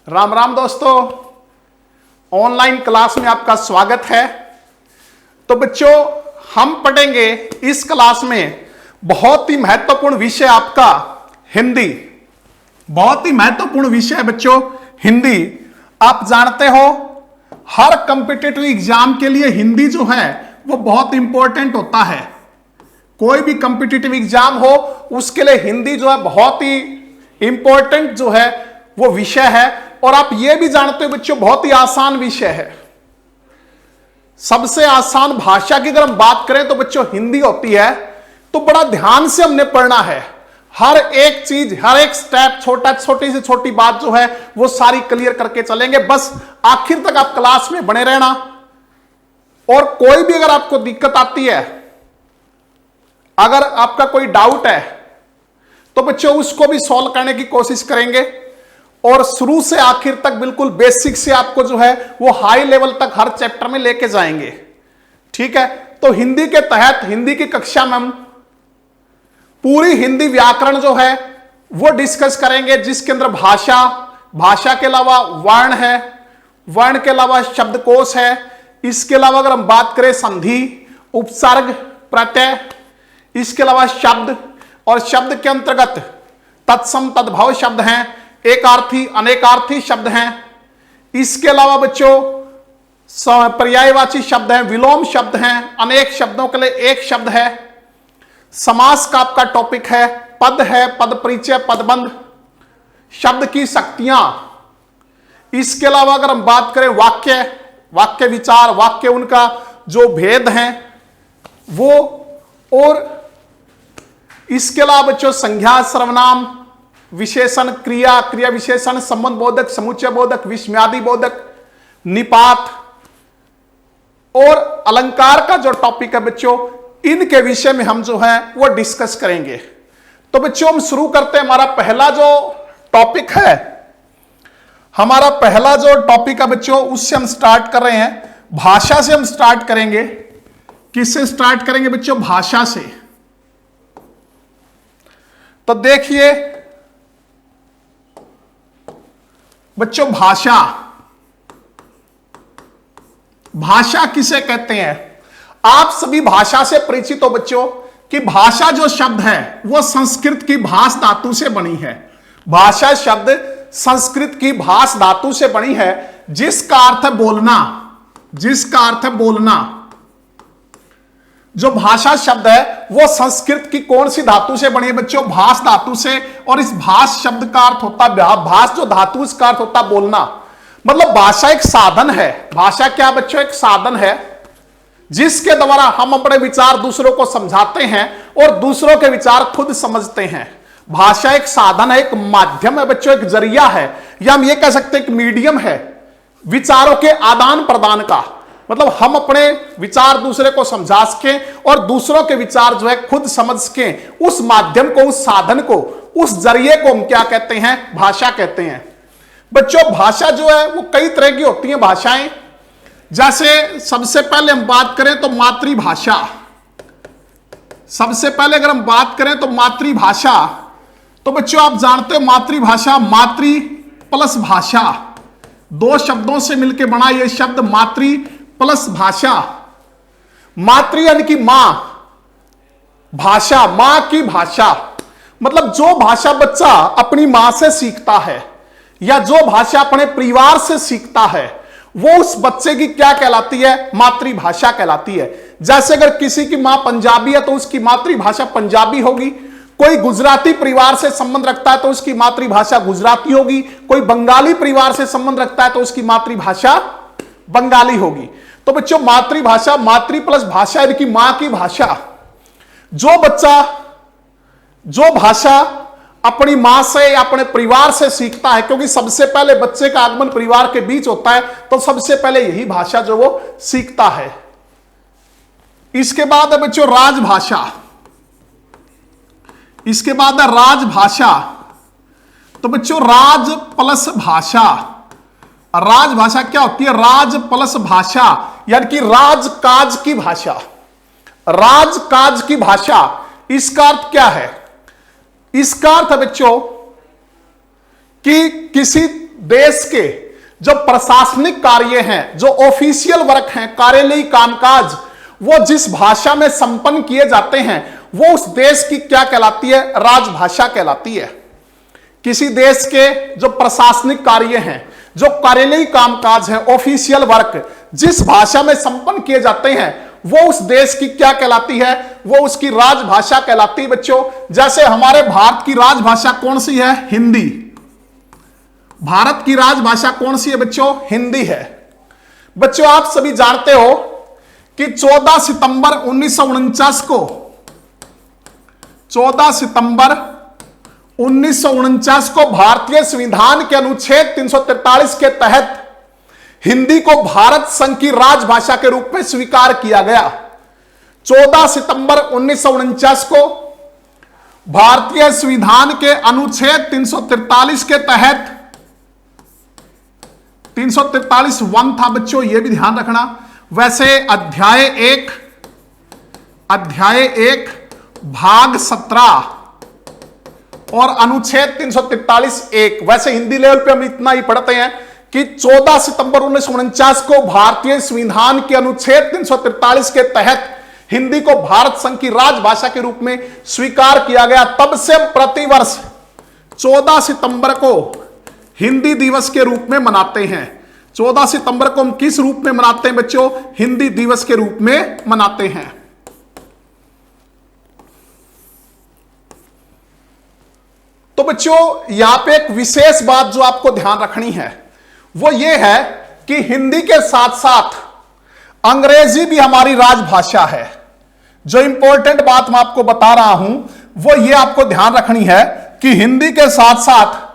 राम राम दोस्तों, online class में आपका स्वागत है। तो बच्चों, हम पढ़ेंगे इस क्लास में बहुत ही महत्वपूर्ण विषय आपका हिंदी। बहुत ही महत्वपूर्ण विषय है बच्चों हिंदी। आप जानते हो हर कॉम्पिटिटिव एग्जाम के लिए हिंदी जो है वो बहुत इंपॉर्टेंट होता है। कोई भी कॉम्पिटिटिव एग्जाम हो उसके लिए हिंदी जो है बहुत ही इंपॉर्टेंट जो है वो विषय है। और आप ये भी जानते हो बच्चों बहुत ही आसान विषय है। सबसे आसान भाषा की अगर हम बात करें तो बच्चों हिंदी होती है। तो बड़ा ध्यान से हमने पढ़ना है। हर एक चीज, हर एक स्टेप, छोटी से छोटी बात जो है वो सारी क्लियर करके चलेंगे। बस आखिर तक आप क्लास में बने रहना। और कोई भी अगर आपको दिक्कत आती है, अगर आपका कोई डाउट है तो बच्चों उसको भी सॉल्व करने की कोशिश करेंगे। और शुरू से आखिर तक बिल्कुल बेसिक से आपको जो है वो हाई लेवल तक हर चैप्टर में लेके जाएंगे। ठीक है, तो हिंदी के तहत हिंदी की कक्षा में हम पूरी हिंदी व्याकरण जो है वो डिस्कस करेंगे, जिसके अंदर भाषा के अलावा वर्ण है, वर्ण के अलावा शब्दकोश है। इसके अलावा अगर हम बात करें संधि, उपसर्ग, प्रत्यय, इसके अलावा शब्द, और शब्द के अंतर्गत तत्सम तद्भव शब्द हैं, एकार्थी अनेकार्थी शब्द हैं। इसके अलावा बच्चों पर्यायवाची शब्द हैं, विलोम शब्द हैं, अनेक शब्दों के लिए एक शब्द है। समास का आपका टॉपिक है, पद है, पद परिचय, पदबंध, शब्द की शक्तियां। इसके अलावा अगर हम बात करें वाक्य विचार, वाक्य उनका जो भेद हैं वो, और इसके अलावा बच्चों संज्ञा, सर्वनाम, विशेषण, क्रिया विशेषण, संबंध बोधक, समुच्चय बोधक, विस्मयादि बोधक, निपात और अलंकार का जो टॉपिक है बच्चों, इनके विषय में हम जो है वो डिस्कस करेंगे। तो बच्चों हम शुरू करते हैं। हमारा पहला जो टॉपिक है, बच्चों उससे हम स्टार्ट कर रहे हैं। भाषा से हम स्टार्ट करेंगे। किससे स्टार्ट करेंगे बच्चों? भाषा से। तो देखिए बच्चों, भाषा किसे कहते हैं? आप सभी भाषा से परिचित हो बच्चों कि भाषा जो शब्द है वो संस्कृत की भाष धातु से बनी है। भाषा शब्द संस्कृत की भाष धातु से बनी है, जिसका अर्थ है बोलना। जो भाषा शब्द है वो संस्कृत की कौन सी धातु से बनी है बच्चों? भाष धातु से। और इस भाष शब्द का अर्थ होता है, भाष जो धातु, इसका अर्थ होता है बोलना। मतलब भाषा एक साधन है। भाषा क्या बच्चों? एक साधन है जिसके द्वारा हम अपने विचार दूसरों को समझाते हैं और दूसरों के विचार खुद समझते हैं। भाषा एक साधन है, एक माध्यम है बच्चों, एक जरिया है, या हम ये कह सकते हैं एक मीडियम है विचारों के आदान प्रदान का। मतलब हम अपने विचार दूसरे को समझा सके और दूसरों के विचार जो है खुद समझ सके। उस माध्यम को, उस साधन को, उस जरिए को हम क्या कहते हैं? भाषा कहते हैं। बच्चों भाषा जो है वो कई तरह की होती हैं भाषाएं। जैसे सबसे पहले हम बात करें तो मातृभाषा। सबसे पहले अगर हम बात करें तो मातृभाषा, तो बच्चों आप जानते हो मातृभाषा, मातृ प्लस भाषा, दो शब्दों से मिलकर बना यह शब्द मातृ प्लस भाषा। मातृ यानी कि मां, भाषा मां की भाषा। मतलब जो भाषा बच्चा अपनी मां से सीखता है या जो भाषा अपने परिवार से सीखता है वो उस बच्चे की क्या कहलाती है? मातृभाषा कहलाती है। जैसे अगर किसी की मां पंजाबी है तो उसकी मातृभाषा पंजाबी होगी। कोई गुजराती परिवार से संबंध रखता है तो उसकी मातृभाषा गुजराती होगी। कोई बंगाली परिवार से संबंध रखता है तो उसकी मातृभाषा बंगाली होगी। तो बच्चों मातृभाषा, मातृ प्लस भाषा यानी कि मां की भाषा। जो भाषा अपनी मां से या अपने परिवार से सीखता है, क्योंकि सबसे पहले बच्चे का आगमन परिवार के बीच होता है, तो सबसे पहले यही भाषा जो वो सीखता है। इसके बाद है बच्चों राजभाषा। इसके बाद है राजभाषा। तो बच्चों राज प्लस भाषा। राजभाषा क्या होती है? राज प्लस भाषा यानी कि राजकाज की भाषा। राजकाज की भाषा, इसका अर्थ क्या है? इसका अर्थ है बच्चों कि किसी देश के जो प्रशासनिक कार्य हैं, जो ऑफिशियल वर्क हैं, कार्यालयी कामकाज, वो जिस भाषा में संपन्न किए जाते हैं वो उस देश की क्या कहलाती है? राजभाषा कहलाती है। किसी देश के जो प्रशासनिक कार्य हैं, जो कार्यालयी कामकाज हैं, ऑफिशियल वर्क जिस भाषा में संपन्न किए जाते हैं वो उस देश की क्या कहलाती है? वो उसकी राजभाषा कहलाती है बच्चों। जैसे हमारे भारत की राजभाषा कौन सी है? हिंदी। भारत की राजभाषा कौन सी है बच्चों? हिंदी है। बच्चों आप सभी जानते हो कि 14 सितंबर 1949 को 14 सितंबर 1949 को भारतीय संविधान के अनुच्छेद 343 के तहत हिंदी को भारत संघ की राजभाषा के रूप में स्वीकार किया गया। 14 सितंबर 1949 को भारतीय संविधान के अनुच्छेद 343 के तहत 343(1) था बच्चों, यह भी ध्यान रखना। वैसे अध्याय 1 भाग 17 और अनुच्छेद 343(1), वैसे हिंदी लेवल पे हम इतना ही पढ़ते हैं कि 14 सितंबर 1949 को भारतीय संविधान के अनुच्छेद 343 के तहत हिंदी को भारत संघ की राजभाषा के रूप में स्वीकार किया गया। तब से प्रतिवर्ष 14 सितंबर को हिंदी दिवस के रूप में मनाते हैं। 14 सितंबर को हम किस रूप में मनाते हैं बच्चों? हिंदी दिवस के रूप में मनाते हैं। तो बच्चों यहां पे एक विशेष बात जो आपको ध्यान रखनी है वो ये है कि हिंदी के साथ साथ अंग्रेजी भी हमारी राजभाषा है। जो इंपॉर्टेंट बात मैं आपको बता रहा हूं वो ये आपको ध्यान रखनी है कि हिंदी के साथ साथ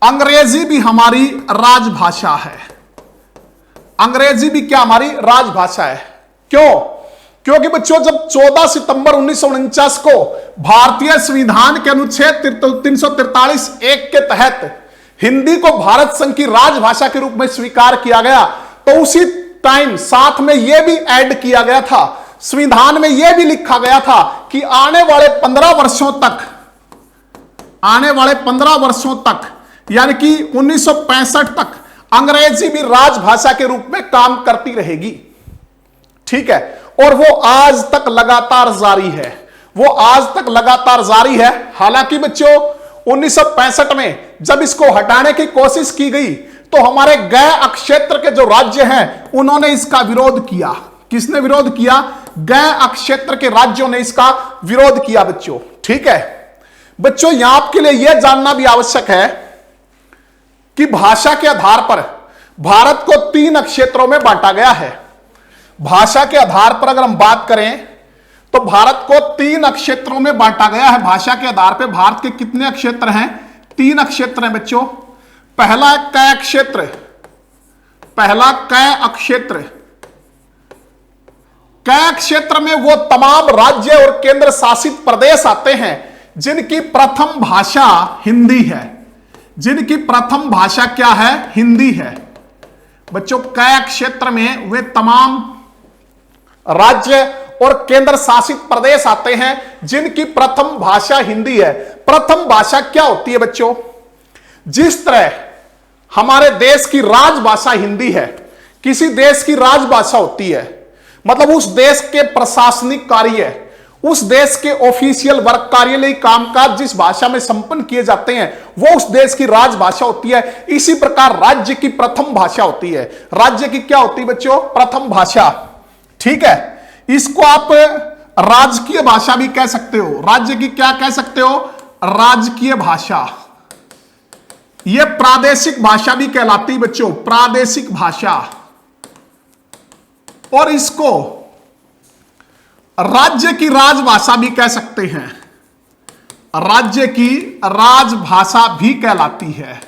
अंग्रेजी भी हमारी राजभाषा है। अंग्रेजी भी क्या हमारी राजभाषा है? क्यों? क्योंकि बच्चों जब 14 सितंबर 1949 को भारतीय संविधान के अनुच्छेद 343(1) के तहत हिंदी को भारत संघ की राजभाषा के रूप में स्वीकार किया गया तो उसी टाइम साथ में यह भी ऐड किया गया था, संविधान में यह भी लिखा गया था कि आने वाले 15 वर्षों तक यानी कि 1965 तक अंग्रेजी भी राजभाषा के रूप में काम करती रहेगी। ठीक है, और वो आज तक लगातार जारी है। हालांकि बच्चों 1965 में जब इसको हटाने की कोशिश की गई तो हमारे गैर अक्षेत्र के जो राज्य हैं उन्होंने इसका विरोध किया। किसने विरोध किया? गैर अक्षेत्र के राज्यों ने इसका विरोध किया बच्चों। ठीक है बच्चों, यहां आपके लिए यह जानना भी आवश्यक है कि भाषा के आधार पर भारत को 3 क्षेत्रों में बांटा गया है। भाषा के आधार पर अगर हम बात करें तो भारत को 3 क्षेत्रों में बांटा गया है। भाषा के आधार पर भारत के कितने क्षेत्र हैं? 3 क्षेत्र हैं बच्चों। पहला है कय क्षेत्र। कय क्षेत्र में वो तमाम राज्य और केंद्र शासित प्रदेश आते हैं जिनकी प्रथम भाषा हिंदी है। जिनकी प्रथम भाषा क्या है? हिंदी है बच्चों। कय क्षेत्र में वे तमाम राज्य और केंद्र शासित प्रदेश आते हैं जिनकी प्रथम भाषा हिंदी है। प्रथम भाषा क्या होती है बच्चों? जिस तरह हमारे देश की राजभाषा हिंदी है, किसी देश की राजभाषा होती है मतलब उस देश के प्रशासनिक कार्य, उस देश के ऑफिशियल वर्क, कार्यालयी कामकाज जिस भाषा में संपन्न किए जाते हैं वो उस देश की राजभाषा होती है। इसी प्रकार राज्य की प्रथम भाषा होती है। राज्य की क्या होती है बच्चों? प्रथम भाषा। ठीक है, इसको आप राजकीय भाषा भी कह सकते हो। राज्य की क्या कह सकते हो? राजकीय भाषा। यह प्रादेशिक भाषा भी कहलाती बच्चों, प्रादेशिक भाषा। और इसको राज्य की राजभाषा भी कह सकते हैं। राज्य की राजभाषा भी कहलाती है।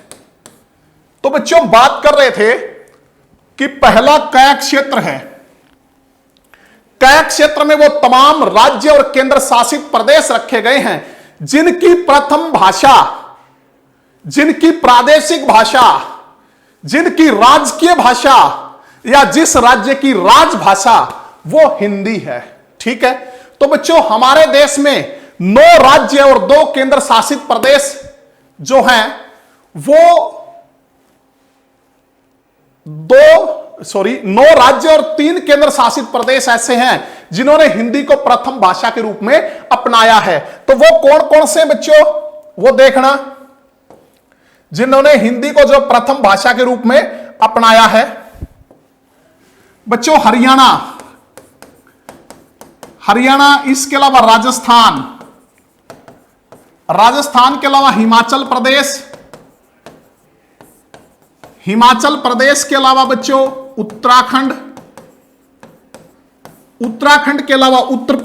तो बच्चों बात कर रहे थे कि पहला कय क्षेत्र है। कय क्षेत्र में वो तमाम राज्य और केंद्र शासित प्रदेश रखे गए हैं जिनकी प्रथम भाषा, जिनकी प्रादेशिक भाषा, जिनकी राजकीय भाषा या जिस राज्य की राजभाषा वो हिंदी है। ठीक है, तो बच्चों हमारे देश में 9 राज्य और 2 केंद्र शासित प्रदेश जो हैं वो 9 राज्य और 3 केंद्र शासित प्रदेश ऐसे हैं जिन्होंने हिंदी को प्रथम भाषा के रूप में अपनाया है। तो वो कौन कौन से बच्चों, वो देखना, जिन्होंने हिंदी को जो प्रथम भाषा के रूप में अपनाया है। बच्चों हरियाणा, इसके अलावा राजस्थान के अलावा हिमाचल प्रदेश के अलावा बच्चों उत्तराखंड के अलावा उत्तर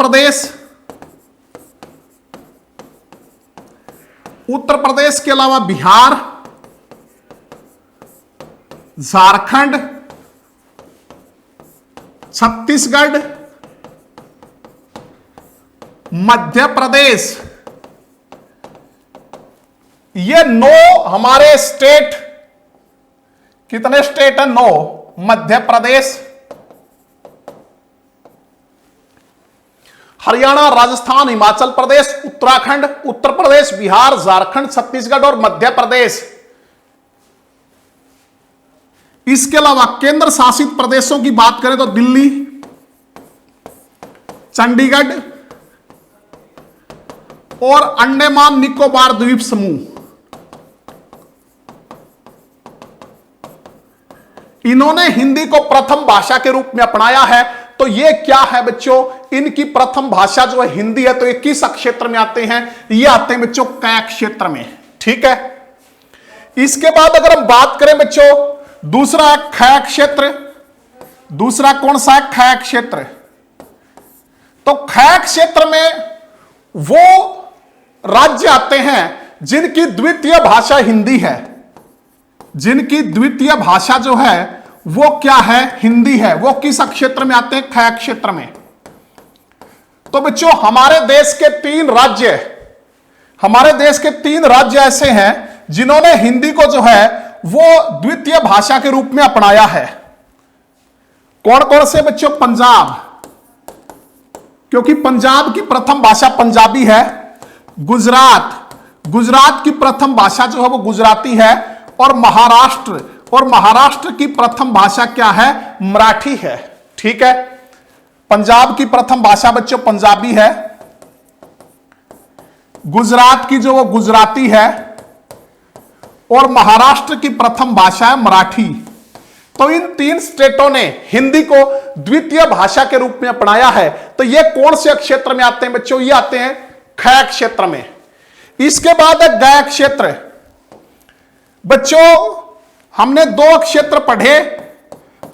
प्रदेश के अलावा बिहार, झारखंड, छत्तीसगढ़, मध्य प्रदेश, ये 9 हमारे स्टेट, कितने स्टेट है? 9। मध्य प्रदेश, हरियाणा, राजस्थान, हिमाचल प्रदेश, उत्तराखंड, उत्तर प्रदेश, बिहार, झारखंड, छत्तीसगढ़ और मध्य प्रदेश। इसके अलावा केंद्र शासित प्रदेशों की बात करें तो दिल्ली, चंडीगढ़ और अंडमान निकोबार द्वीप समूह, इन्होंने हिंदी को प्रथम भाषा के रूप में अपनाया है। तो ये क्या है बच्चों? इनकी प्रथम भाषा जो है हिंदी है। तो ये किस क्षेत्र में आते हैं? ये आते हैं बच्चों कै क्षेत्र में। ठीक है। इसके बाद अगर हम बात करें बच्चों, दूसरा है खै क्षेत्र। दूसरा कौन सा है? खै क्षेत्र। तो खै क्षेत्र में वो राज्य आते हैं जिनकी द्वितीय भाषा हिंदी है, जिनकी द्वितीय भाषा जो है वो क्या है? हिंदी है। वो किस क्षेत्र में आते हैं? खै क्षेत्र में। तो बच्चों हमारे देश के 3 राज्य ऐसे हैं जिन्होंने हिंदी को जो है वो द्वितीय भाषा के रूप में अपनाया है। कौन कौन से बच्चों? पंजाब, क्योंकि पंजाब की प्रथम भाषा पंजाबी है। गुजरात की प्रथम भाषा जो है वो गुजराती है। और महाराष्ट्र की प्रथम भाषा क्या है? मराठी है। ठीक है। पंजाब की प्रथम भाषा बच्चों पंजाबी है, गुजरात की जो वो गुजराती है और महाराष्ट्र की प्रथम भाषा है मराठी। तो इन 3 स्टेटों ने हिंदी को द्वितीय भाषा के रूप में अपनाया है। तो ये कौन से क्षेत्र में आते हैं बच्चों? ये आते हैं खै क्षेत्र में। इसके बाद है गै क्षेत्र। बच्चों हमने 2 क्षेत्र पढ़े,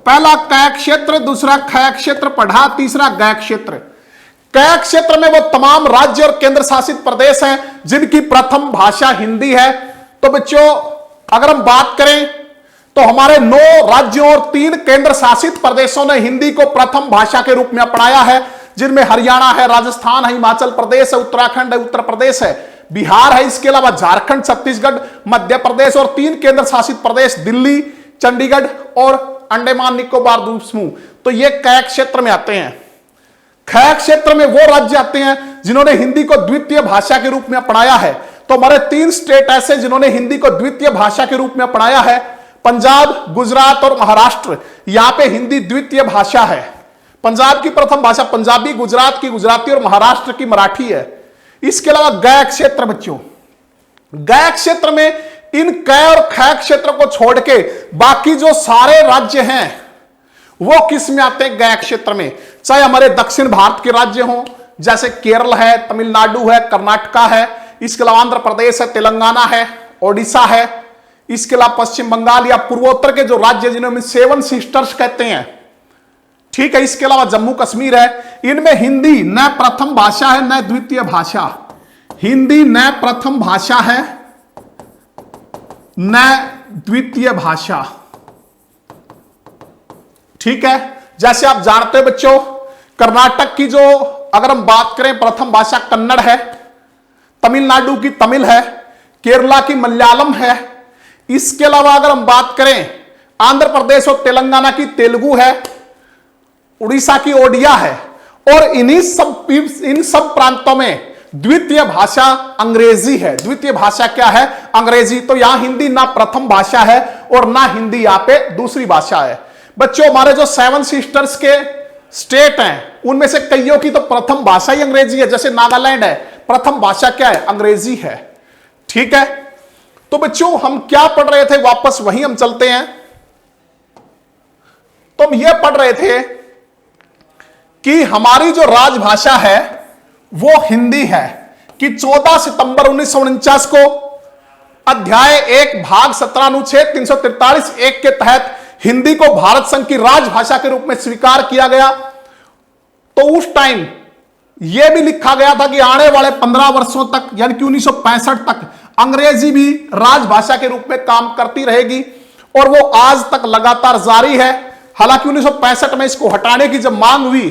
पहला कै क्षेत्र, दूसरा खै क्षेत्र पढ़ा, तीसरा गै क्षेत्र। कै क्षेत्र में वो तमाम राज्य और केंद्र शासित प्रदेश हैं जिनकी प्रथम भाषा हिंदी है। तो बच्चों अगर हम बात करें तो हमारे 9 राज्यों और 3 केंद्र शासित प्रदेशों ने हिंदी को प्रथम भाषा के रूप में अपनाया है, जिनमें हरियाणा है, राजस्थान है, हिमाचल प्रदेश है, उत्तराखंड है, उत्तर प्रदेश है, बिहार है, इसके अलावा झारखंड, छत्तीसगढ़, मध्य प्रदेश और 3 केंद्र शासित प्रदेश दिल्ली, चंडीगढ़ और अंडमान निकोबार द्वीप समूह। तो ये कै क्षेत्र में आते हैं। खै क्षेत्र में वो राज्य आते हैं जिन्होंने हिंदी को द्वितीय भाषा के रूप में अपनाया है। तो हमारे 3 स्टेट ऐसे जिन्होंने हिंदी को द्वितीय भाषा के रूप में अपनाया है, पंजाब, गुजरात और महाराष्ट्र। यहां पे हिंदी द्वितीय भाषा है। पंजाब की प्रथम भाषा पंजाबी, गुजरात की गुजराती और महाराष्ट्र की मराठी है। इसके अलावा गै क्षेत्र बच्चों, गै क्षेत्र में इन कै और खै क्षेत्र को छोड़ के बाकी जो सारे राज्य हैं वो किस में आते हैं? गै क्षेत्र में। चाहे हमारे दक्षिण भारत के राज्य हों, जैसे केरल है, तमिलनाडु है, कर्नाटका है, इसके अलावा आंध्र प्रदेश है, तेलंगाना है, ओडिशा है, इसके अलावा पश्चिम बंगाल या पूर्वोत्तर के जो राज्य जिन्हें हम 7 सिस्टर्स कहते हैं, ठीक है, इसके अलावा जम्मू कश्मीर है, इनमें हिंदी न प्रथम भाषा है न द्वितीय भाषा। हिंदी न प्रथम भाषा है न द्वितीय भाषा। ठीक है। जैसे आप जानते हैं बच्चों, कर्नाटक की जो अगर हम बात करें प्रथम भाषा कन्नड़ है, तमिलनाडु की तमिल है, केरला की मलयालम है, इसके अलावा अगर हम बात करें आंध्र प्रदेश और तेलंगाना की तेलुगु है, उड़ीसा की ओडिया है और इन सब प्रांतों में द्वितीय भाषा अंग्रेजी है। द्वितीय भाषा क्या है? अंग्रेजी। तो यहां हिंदी ना प्रथम भाषा है और ना हिंदी यहां पे दूसरी भाषा है। बच्चों हमारे जो 7 सिस्टर्स के स्टेट हैं उनमें से कईयों की तो प्रथम भाषा ही अंग्रेजी है। जैसे नागालैंड है, प्रथम भाषा क्या है? अंग्रेजी है। ठीक है, तो बच्चों हम क्या पढ़ रहे थे, वापस वहीं हम चलते हैं। तो हम यह पढ़ रहे थे कि हमारी जो राजभाषा है वो हिंदी है, कि 14 सितंबर 1949 को अध्याय 1 भाग 17 अनुच्छेद 343(1) के तहत हिंदी को भारत संघ की राजभाषा के रूप में स्वीकार किया गया। तो उस टाइम यह भी लिखा गया था कि आने वाले 15 वर्षों तक, यानी कि 1965 तक अंग्रेजी भी राजभाषा के रूप में काम करती रहेगी, और वो आज तक लगातार जारी है। हालांकि 1965 में इसको हटाने की जब मांग हुई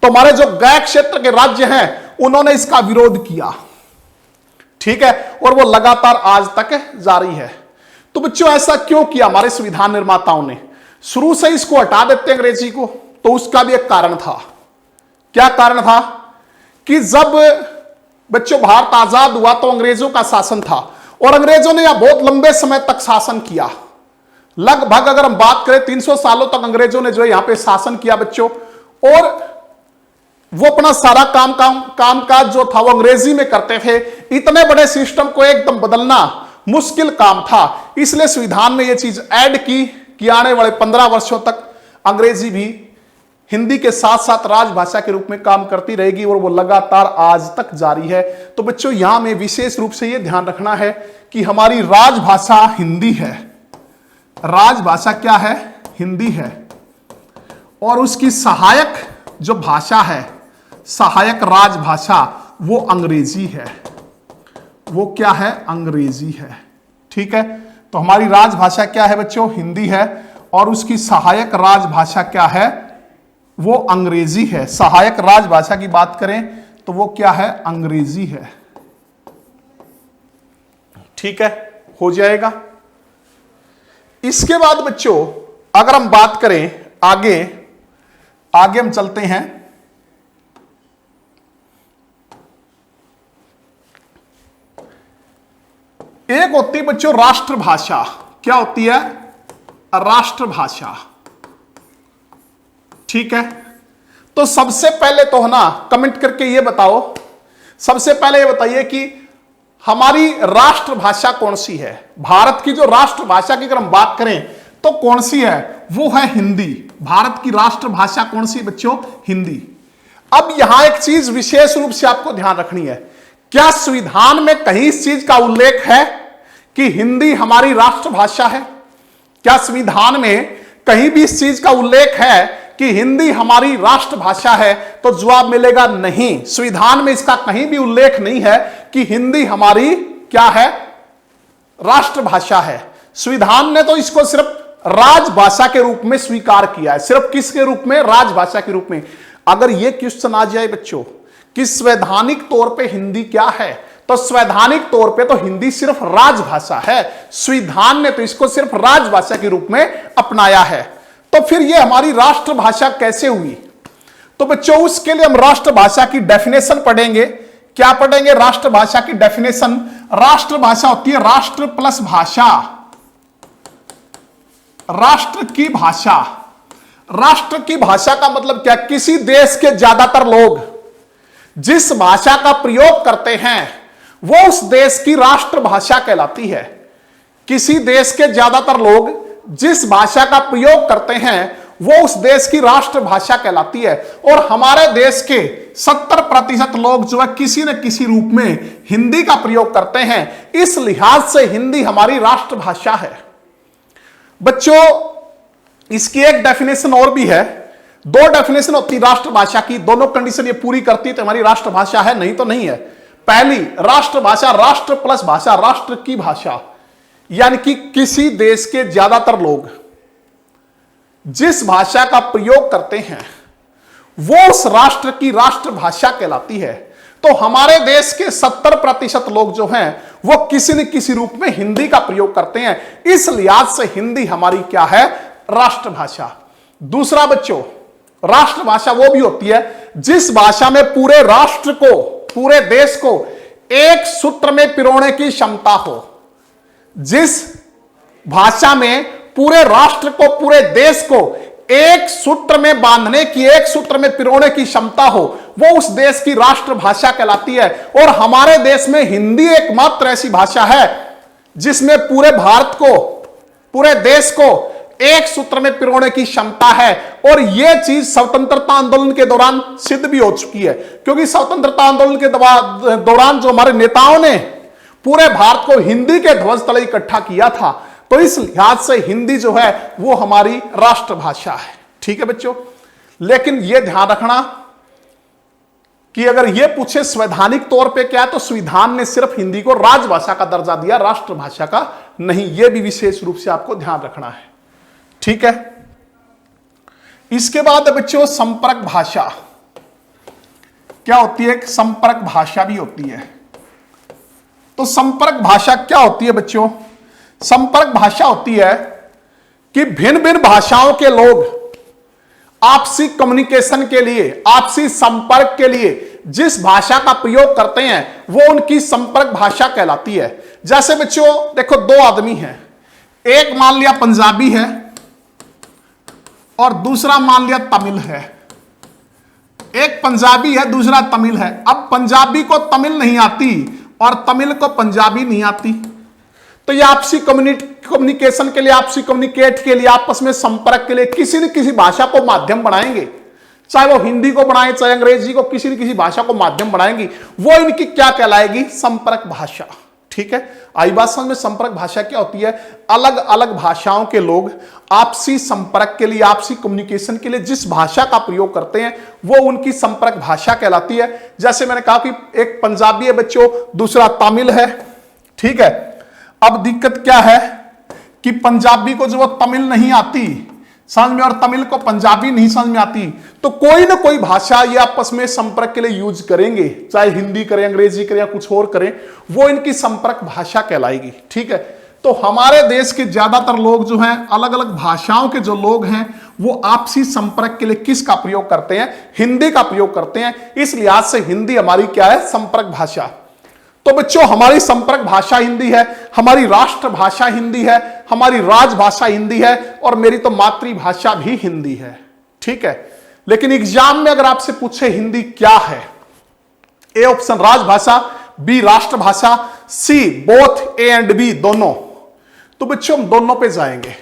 तो हमारे जो गैर क्षेत्र के राज्य हैं उन्होंने इसका विरोध किया। ठीक है, और वो लगातार आज तक जारी है। तो बच्चों ऐसा क्यों किया हमारे संविधान निर्माताओं ने? शुरू से इसको हटा देते अंग्रेजी को, तो उसका भी एक कारण था। क्या कारण था? कि जब बच्चों भारत आजाद हुआ तो अंग्रेजों का शासन था, और अंग्रेजों ने यहां बहुत लंबे समय तक शासन किया। लगभग अगर हम बात करें 300 सालों तक अंग्रेजों ने जो है यहां पे शासन किया बच्चों, और वो अपना सारा कामकाज जो था वो अंग्रेजी में करते थे। इतने बड़े सिस्टम को एकदम बदलना मुश्किल काम था, इसलिए संविधान में यह चीज ऐड की कि आने वाले 15 वर्षों तक अंग्रेजी भी हिंदी के साथ साथ राजभाषा के रूप में काम करती रहेगी, और वो लगातार आज तक जारी है। तो बच्चों यहां में विशेष रूप से यह ध्यान रखना है कि हमारी राजभाषा हिंदी है। राजभाषा क्या है? हिंदी है, और उसकी सहायक जो भाषा है, सहायक राजभाषा, वो अंग्रेजी है। वो क्या है? अंग्रेजी है। ठीक है, तो हमारी राजभाषा क्या है बच्चों? हिंदी है, और उसकी सहायक राजभाषा क्या है? वो अंग्रेजी है। सहायक राजभाषा की बात करें तो वो क्या है? अंग्रेजी है। ठीक है, हो जाएगा। इसके बाद बच्चों अगर हम बात करें आगे हम चलते हैं। एक होती है बच्चों राष्ट्रभाषा। क्या होती है? राष्ट्रभाषा। ठीक है, तो सबसे पहले तो है ना, कमेंट करके ये बताओ, सबसे पहले ये बताइए कि हमारी राष्ट्रभाषा कौन सी है? भारत की जो राष्ट्रभाषा की अगर हम बात करें तो कौन सी है? वो है हिंदी। भारत की राष्ट्रभाषा कौन सी बच्चों? हिंदी। अब यहां एक चीज विशेष रूप से आपको ध्यान रखनी है, क्या संविधान में कहीं इस चीज का उल्लेख है कि हिंदी हमारी राष्ट्रभाषा है? क्या संविधान में कहीं भी इस चीज का उल्लेख है कि हिंदी हमारी राष्ट्रभाषा है? तो जवाब मिलेगा नहीं। संविधान में इसका कहीं भी उल्लेख नहीं है कि हिंदी हमारी क्या है? राष्ट्रभाषा है। संविधान ने तो इसको सिर्फ राजभाषा के रूप में स्वीकार किया है। सिर्फ किसके रूप में? राजभाषा के रूप में। अगर यह क्वेश्चन आ जाए बच्चों कि संवैधानिक तौर पे हिंदी क्या है, तो संवैधानिक तौर पे तो हिंदी सिर्फ राजभाषा है। संविधान ने तो इसको सिर्फ राजभाषा के रूप में अपनाया है। तो फिर यह हमारी राष्ट्रभाषा कैसे हुई? तो बच्चों उसके लिए हम राष्ट्रभाषा की डेफिनेशन पढ़ेंगे। क्या पढ़ेंगे? राष्ट्रभाषा की डेफिनेशन। राष्ट्रभाषा होती है राष्ट्र प्लस भाषा, राष्ट्र की भाषा। राष्ट्र की भाषा का मतलब क्या? किसी देश के ज्यादातर लोग जिस भाषा का प्रयोग करते हैं वो उस देश की राष्ट्रभाषा कहलाती है। किसी देश के ज्यादातर लोग जिस भाषा का प्रयोग करते हैं वो उस देश की राष्ट्रभाषा कहलाती है। और हमारे देश के 70% लोग जो है किसी न किसी रूप में हिंदी का प्रयोग करते हैं। इस लिहाज से हिंदी हमारी राष्ट्रभाषा है। बच्चों इसकी एक डेफिनेशन और भी है। दो डेफिनेशन होती है राष्ट्रभाषा की, दोनों कंडीशन ये पूरी करती है तो हमारी राष्ट्रभाषा है, नहीं तो नहीं है। पहली राष्ट्रभाषा, राष्ट्र प्लस भाषा, राष्ट्र की भाषा, यानी कि किसी देश के ज्यादातर लोग जिस भाषा का प्रयोग करते हैं वो उस राष्ट्र की राष्ट्रभाषा कहलाती है। तो हमारे देश के 70% लोग जो हैं वो किसी न किसी रूप में हिंदी का प्रयोग करते हैं। इस लिहाज से हिंदी हमारी क्या है? राष्ट्रभाषा। दूसरा बच्चों, राष्ट्रभाषा वो भी होती है जिस भाषा में पूरे राष्ट्र को, पूरे देश को एक सूत्र में पिरोने की क्षमता हो। जिस भाषा में पूरे राष्ट्र को, पूरे देश को एक सूत्र में बांधने की, एक सूत्र में पिरोने की क्षमता हो, वो उस देश की राष्ट्रभाषा कहलाती है। और हमारे देश में हिंदी एकमात्र ऐसी भाषा है जिसमें पूरे भारत को, पूरे देश को एक सूत्र में पिरोने की क्षमता है। और यह चीज स्वतंत्रता आंदोलन के दौरान सिद्ध भी हो चुकी है, क्योंकि स्वतंत्रता आंदोलन के दौरान जो हमारे नेताओं ने पूरे भारत को हिंदी के ध्वज तले इकट्ठा किया था, तो इस लिहाज से हिंदी जो है वो हमारी राष्ट्रभाषा है। ठीक है बच्चों, लेकिन यह ध्यान रखना कि अगर यह पूछे संवैधानिक तौर पे क्या है, तो संविधान ने सिर्फ हिंदी को राजभाषा का दर्जा दिया, राष्ट्रभाषा का नहीं। यह भी विशेष रूप से आपको ध्यान रखना है। ठीक है, इसके बाद बच्चों संपर्क भाषा क्या होती है? संपर्क भाषा भी होती है। तो संपर्क भाषा क्या होती है बच्चों? संपर्क भाषा होती है कि भिन्न भिन्न भाषाओं के लोग आपसी कम्युनिकेशन के लिए, आपसी संपर्क के लिए जिस भाषा का प्रयोग करते हैं वो उनकी संपर्क भाषा कहलाती है। जैसे बच्चों देखो, दो आदमी हैं, एक मान लिया पंजाबी है और दूसरा मान लिया तमिल है। एक पंजाबी है, दूसरा तमिल है। अब पंजाबी को तमिल नहीं आती और तमिल को पंजाबी नहीं आती, तो ये आपसी कम्युनिकेशन के लिए, आपसी कम्युनिकेट के लिए, आपस में संपर्क के लिए किसी न किसी भाषा को माध्यम बनाएंगे, चाहे वो हिंदी को बनाए, चाहे अंग्रेजी को, किसी न किसी भाषा को माध्यम बनाएंगी। वो इनकी क्या कहलाएगी? संपर्क भाषा। ठीक है, आई बात समझ में? संपर्क भाषा क्या होती है? अलग अलग भाषाओं के लोग आपसी संपर्क के लिए, आपसी कम्युनिकेशन के लिए जिस भाषा का प्रयोग करते हैं वो उनकी संपर्क भाषा कहलाती है। जैसे मैंने कहा कि एक पंजाबी है बच्चों, दूसरा तमिल है। ठीक है, अब दिक्कत क्या है कि पंजाबी को जो तमिल नहीं आती समझ में और तमिल को पंजाबी नहीं समझ में आती, तो कोई ना कोई भाषा ये आपस में संपर्क के लिए यूज करेंगे, चाहे हिंदी करें, अंग्रेजी करें या कुछ और करें, वो इनकी संपर्क भाषा कहलाएगी। ठीक है, तो हमारे देश के ज्यादातर लोग जो हैं, अलग अलग भाषाओं के जो लोग हैं, वो आपसी संपर्क के लिए किसका प्रयोग करते हैं? हिंदी का प्रयोग करते हैं। इस लिहाज से हिंदी हमारी क्या है? संपर्क भाषा। तो बच्चों हमारी संपर्क भाषा हिंदी है, हमारी राष्ट्रभाषा हिंदी है, हमारी राजभाषा हिंदी है और मेरी तो मातृभाषा भी हिंदी है। ठीक है, लेकिन एग्जाम में अगर आपसे पूछे हिंदी क्या है, ए ऑप्शन राजभाषा, बी राष्ट्रभाषा, C both A and B दोनों, तो बच्चों हम दोनों पे जाएंगे।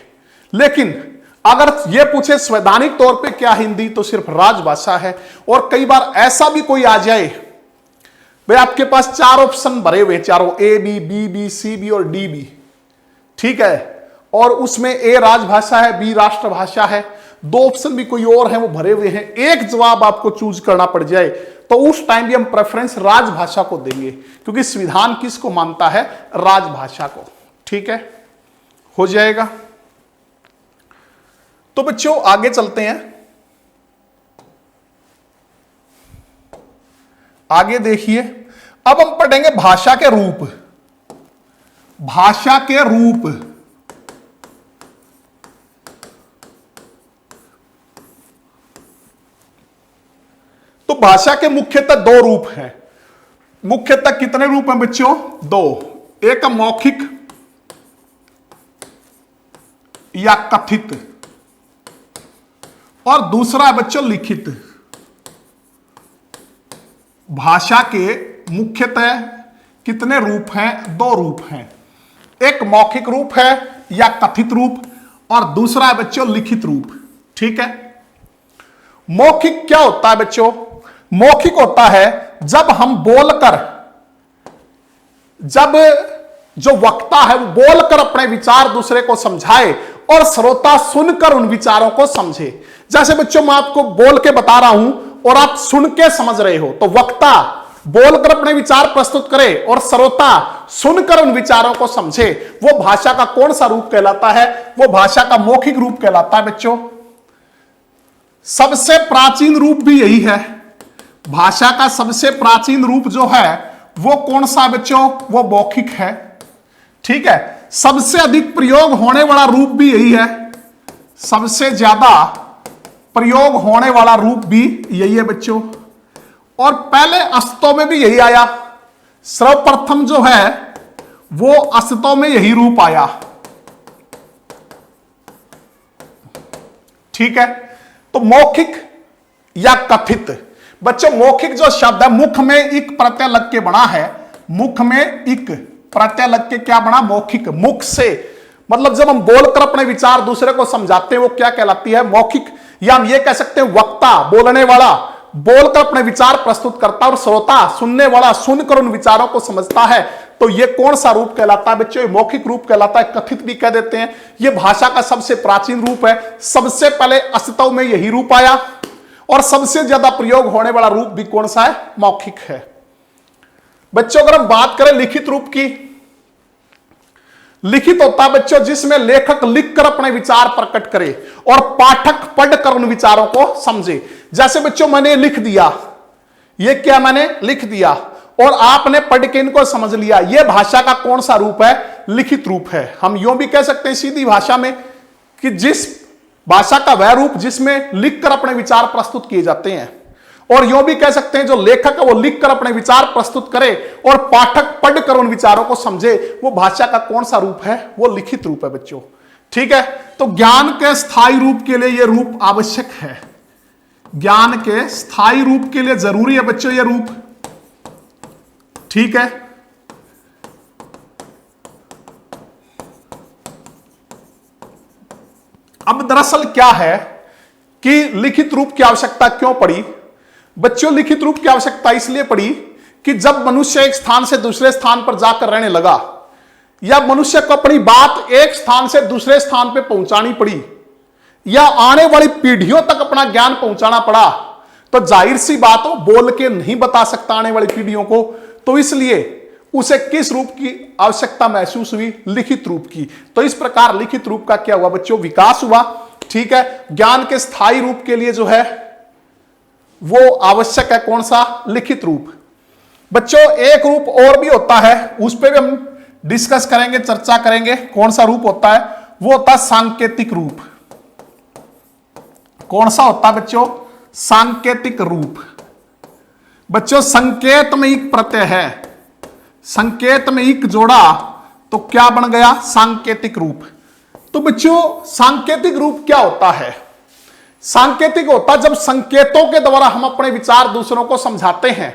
लेकिन अगर यह पूछे संवैधानिक तौर पे क्या हिंदी, तो सिर्फ राजभाषा है। और कई बार ऐसा भी कोई आ जाए, भाई आपके पास चार ऑप्शन भरे हुए, चारों A B, B B, C B और डी बी। ठीक है, और उसमें ए राजभाषा है, बी राष्ट्रभाषा है, दो ऑप्शन भी कोई और है वो भरे हुए हैं, एक जवाब आपको चूज करना पड़ जाए, तो उस टाइम भी हम प्रेफरेंस राजभाषा को देंगे, क्योंकि संविधान किसको मानता है? राजभाषा को। ठीक है, हो जाएगा। तो बच्चों आगे चलते हैं, आगे देखिए। अब हम पढ़ेंगे भाषा के रूप। भाषा के रूप, तो भाषा के मुख्यतः दो रूप हैं। मुख्यतः कितने रूप हैं बच्चों? दो। एक मौखिक या कथित और दूसरा है बच्चों लिखित। भाषा के मुख्यतः कितने रूप हैं? दो रूप हैं। एक मौखिक रूप है या कथित रूप और दूसरा है बच्चों लिखित रूप। ठीक है, मौखिक क्या होता है बच्चों? मौखिक होता है जब हम बोलकर, जब जो वक्ता है वो बोलकर अपने विचार दूसरे को समझाए और श्रोता सुनकर उन विचारों को समझे। जैसे बच्चों मैं आपको बोल के बता रहा हूं और आप सुन के समझ रहे हो, तो वक्ता बोलकर अपने विचार प्रस्तुत करे और श्रोता सुनकर उन विचारों को समझे, वो भाषा का कौन सा रूप कहलाता है? वो भाषा का मौखिक रूप कहलाता है बच्चों। सबसे प्राचीन रूप भी यही है। भाषा का सबसे प्राचीन रूप जो है वो कौन सा बच्चों? वो मौखिक है। ठीक है, सबसे अधिक प्रयोग होने वाला रूप भी यही है। सबसे ज्यादा प्रयोग होने वाला रूप भी यही है बच्चों। और पहले अस्तित्व में भी यही आया। सर्वप्रथम जो है वो अस्तित्व में यही रूप आया। ठीक है। तो मौखिक या कथित, बच्चों मौखिक जो शब्द है मुख में इक प्रत्यय लग के बना है, मुख में इक प्रत्यय लग के क्या बना, मौखिक। मुख से मतलब जब हम बोलकर अपने विचार दूसरे को समझाते हैं वो क्या कहलाती है, मौखिक। या हम ये कह सकते हैं वक्ता, बोलने वाला बोलकर अपने विचार प्रस्तुत करता है और श्रोता सुनने वाला सुनकर उन विचारों को समझता है। तो ये कौन सा रूप कहलाता है बच्चों, ये मौखिक रूप कहलाता है, कथित भी कह देते हैं। ये भाषा का सबसे प्राचीन रूप है, सबसे पहले अस्तित्व में यही रूप आया और सबसे ज्यादा प्रयोग होने वाला रूप भी कौन सा है, मौखिक है। बच्चों अगर हम बात करें लिखित रूप की, लिखित होता है बच्चों जिसमें लेखक लिखकर अपने विचार प्रकट करे और पाठक पढ़कर उन विचारों को समझे। जैसे बच्चों मैंने लिख दिया, ये क्या मैंने लिख दिया और आपने पढ़ के इनको समझ लिया, यह भाषा का कौन सा रूप है, लिखित रूप है। हम यूं भी कह सकते हैं सीधी भाषा में कि जिस भाषा का वह रूप जिसमें लिखकर अपने विचार प्रस्तुत किए जाते हैं, और यूं भी कह सकते हैं जो लेखक है वो लिखकर अपने विचार प्रस्तुत करे और पाठक पढ़कर उन विचारों को समझे, वो भाषा का कौन सा रूप है, वो लिखित रूप है बच्चों। ठीक है। तो ज्ञान के स्थायी रूप के लिए यह रूप आवश्यक है, ज्ञान के स्थायी रूप के लिए जरूरी है बच्चों यह रूप। ठीक है। अब दरअसल क्या है कि लिखित रूप की आवश्यकता क्यों पड़ी बच्चों, लिखित रूप की आवश्यकता इसलिए पड़ी कि जब मनुष्य एक स्थान से दूसरे स्थान पर जाकर रहने लगा या मनुष्य को अपनी बात एक स्थान से दूसरे स्थान पर पहुंचानी पड़ी या आने वाली पीढ़ियों तक अपना ज्ञान पहुंचाना पड़ा, तो जाहिर सी बात हो बोल के नहीं बता सकता आने वाली पीढ़ियों को, तो इसलिए उसे किस रूप की आवश्यकता महसूस हुई, लिखित रूप की। तो इस प्रकार लिखित रूप का क्या हुआ बच्चों, विकास हुआ। ठीक है। ज्ञान के स्थायी रूप के लिए जो है वो आवश्यक है कौन सा, लिखित रूप। बच्चों एक रूप और भी होता है, उस पर भी हम डिस्कस करेंगे, चर्चा करेंगे। कौन सा रूप होता है, वो होता है सांकेतिक रूप। कौन सा होता है बच्चों, सांकेतिक रूप। बच्चों संकेत में एक प्रत्यय है, संकेत में एक जोड़ा तो क्या बन गया, सांकेतिक रूप। तो बच्चों सांकेतिक रूप क्या होता है, सांकेतिक होता जब संकेतों के द्वारा हम अपने विचार दूसरों को समझाते हैं।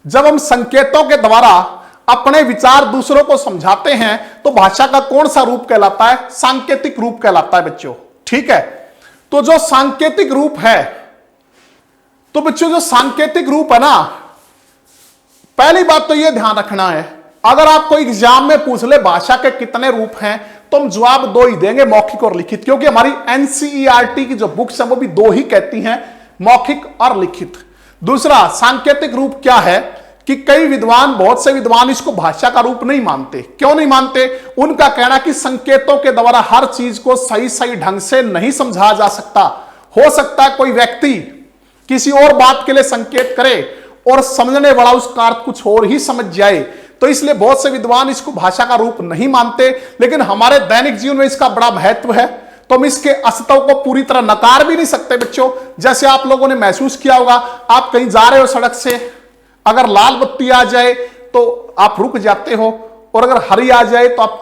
जब हम संकेतों के द्वारा अपने विचार दूसरों को समझाते हैं तो भाषा का कौन सा रूप कहलाता है, सांकेतिक रूप कहलाता है बच्चों। ठीक है। तो जो सांकेतिक रूप है, तो बच्चों जो सांकेतिक रूप है ना, पहली बात तो यह ध्यान रखना है, अगर आपको एग्जाम में पूछ ले भाषा के कितने रूप हैं तो हम जवाब दो ही देंगे, मौखिक और लिखित, क्योंकि हमारी एनसीईआरटी की जो बुक्स हैं वो भी दो ही कहती हैं, मौखिक और लिखित। दूसरा सांकेतिक रूप क्या है कि कई विद्वान, बहुत से विद्वान इसको भाषा का रूप नहीं मानते। क्यों नहीं मानते, उनका कहना कि संकेतों के द्वारा हर चीज को सही सही ढंग से नहीं समझा जा सकता। हो सकता है कोई व्यक्ति किसी और बात के लिए संकेत करे और समझने वाला उसका अर्थ कुछ और ही समझ जाए, तो इसलिए बहुत से विद्वान इसको भाषा का रूप नहीं मानते। लेकिन हमारे दैनिक जीवन में इसका बड़ा महत्व है, तो हम इसके अस्तित्व को पूरी तरह नकार भी नहीं सकते बच्चों। जैसे आप लोगों ने महसूस किया होगा, आप कहीं जा रहे हो सड़क से, अगर लाल बत्ती आ जाए तो आप रुक जाते हो और अगर हरी आ जाए तो आप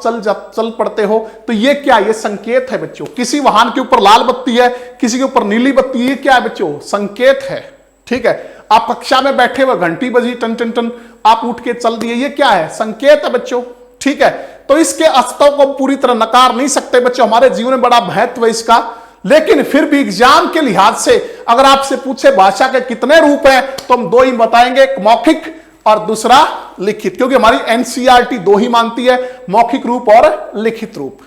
चल पड़ते हो। तो ये क्या, ये संकेत है बच्चों। किसी वाहन के ऊपर लाल बत्ती है, किसी के ऊपर नीली बत्ती, ये क्या है बच्चों, संकेत है। ठीक है। आप कक्षा में बैठे हुए, घंटी बजी टन टन टन, आप उठ के चल दिए, ये क्या है, संकेत है बच्चों। ठीक है। तो इसके अस्तित्व को पूरी तरह नकार नहीं सकते बच्चों, हमारे जीवन में बड़ा महत्व है इसका। लेकिन फिर भी एग्जाम के लिहाज से अगर आपसे पूछे भाषा के कितने रूप हैं तो हम दो ही बताएंगे, एक मौखिक और दूसरा लिखित, क्योंकि हमारी एनसीईआरटी दो ही मानती है, मौखिक रूप और लिखित रूप।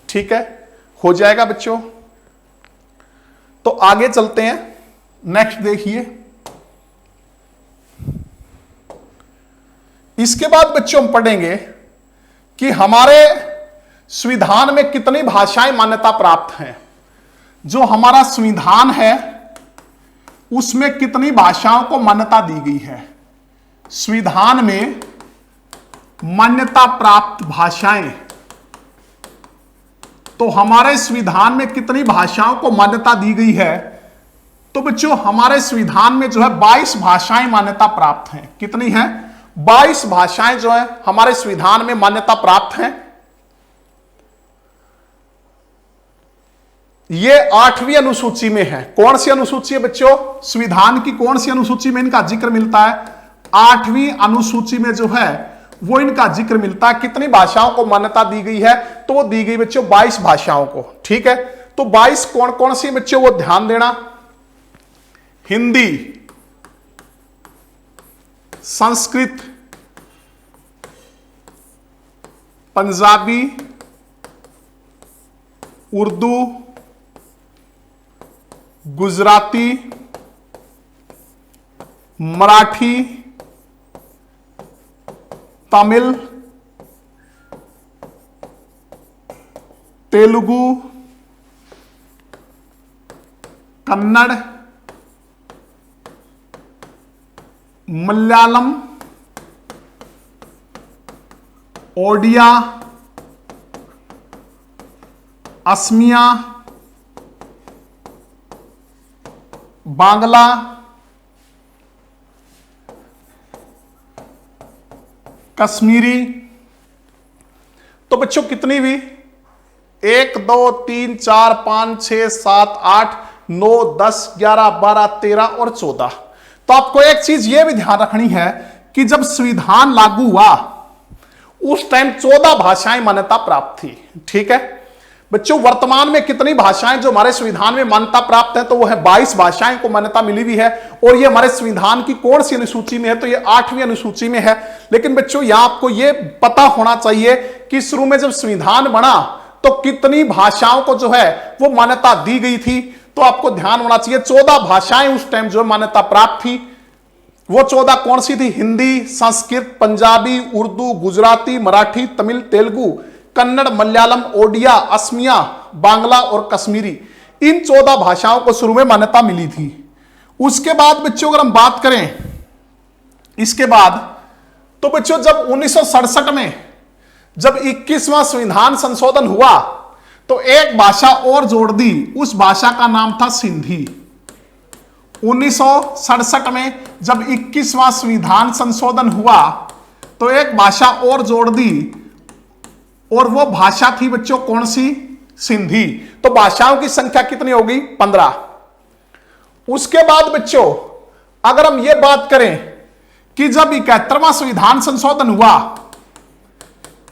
ठीक है, हो जाएगा बच्चों। तो आगे चलते हैं, नेक्स्ट देखिए। इसके बाद बच्चों हम पढ़ेंगे कि हमारे संविधान में कितनी भाषाएं मान्यता प्राप्त हैं। जो हमारा संविधान है उसमें कितनी भाषाओं को मान्यता दी गई है, संविधान में मान्यता प्राप्त भाषाएं, तो हमारे संविधान में कितनी भाषाओं को मान्यता दी गई है। तो बच्चों हमारे संविधान में जो है 22 भाषाएं मान्यता प्राप्त हैं। कितनी हैं, 22 भाषाएं जो है हमारे संविधान में मान्यता प्राप्त हैं। ये 8वीं अनुसूची में है। कौन सी अनुसूची है बच्चों? संविधान की कौन सी अनुसूची में इनका जिक्र मिलता है? 8वीं अनुसूची में जो है वो इनका जिक्र मिलता है। कितनी भाषाओं को मान्यता दी गई है? तो वो दी गई बच्चों 22 भाषाओं को। ठीक है, तो 22 कौन कौन सी बच्चों? वो ध्यान देना, हिंदी, संस्कृत, पंजाबी, उर्दू, गुजराती, मराठी, तमिल, तेलुगु, कन्नड़, मलयालम, ओडिया, असमिया, बांग्ला, कश्मीरी। तो बच्चों कितनी भी? 1 2 3 4 5 6 7 8 9 10 11 12 13 और 14। तो आपको एक चीज यह भी ध्यान रखनी है कि जब संविधान लागू हुआ उस टाइम 14 भाषाएं मान्यता प्राप्त थी। ठीक है बच्चों, वर्तमान में कितनी भाषाएं जो हमारे संविधान में मान्यता प्राप्त है? तो वो है 22 भाषाएं को मान्यता मिली हुई है। और ये हमारे संविधान की कौन सी अनुसूची में है? तो ये 8वीं अनुसूची में है। लेकिन बच्चों यहां आपको ये पता होना चाहिए कि शुरू में जब संविधान बना तो कितनी भाषाओं को जो है वो मान्यता दी गई थी। तो आपको ध्यान होना चाहिए 14 भाषाएं उस टाइम जो मान्यता प्राप्त थी। वो 14 कौन सी थी? हिंदी, संस्कृत, पंजाबी, उर्दू, गुजराती, मराठी, तमिल, तेलुगु, कन्नड़, मलयालम, ओडिया, असमिया, बांग्ला और कश्मीरी। इन 14 भाषाओं को शुरू में मान्यता मिली थी। उसके बाद बच्चों अगर हम बात करें इसके बाद, तो बच्चों जब 1967 में जब 21वां संविधान संशोधन हुआ तो एक भाषा और जोड़ दी। उस भाषा का नाम था सिंधी। 1967 में जब 21वां संविधान संशोधन हुआ तो एक भाषा और जोड़ दी और वो भाषा थी बच्चों कौन सी? सिंधी। तो भाषाओं की संख्या कितनी होगी? 15। उसके बाद बच्चों अगर हम ये बात करें कि जब 71वां संविधान संशोधन हुआ,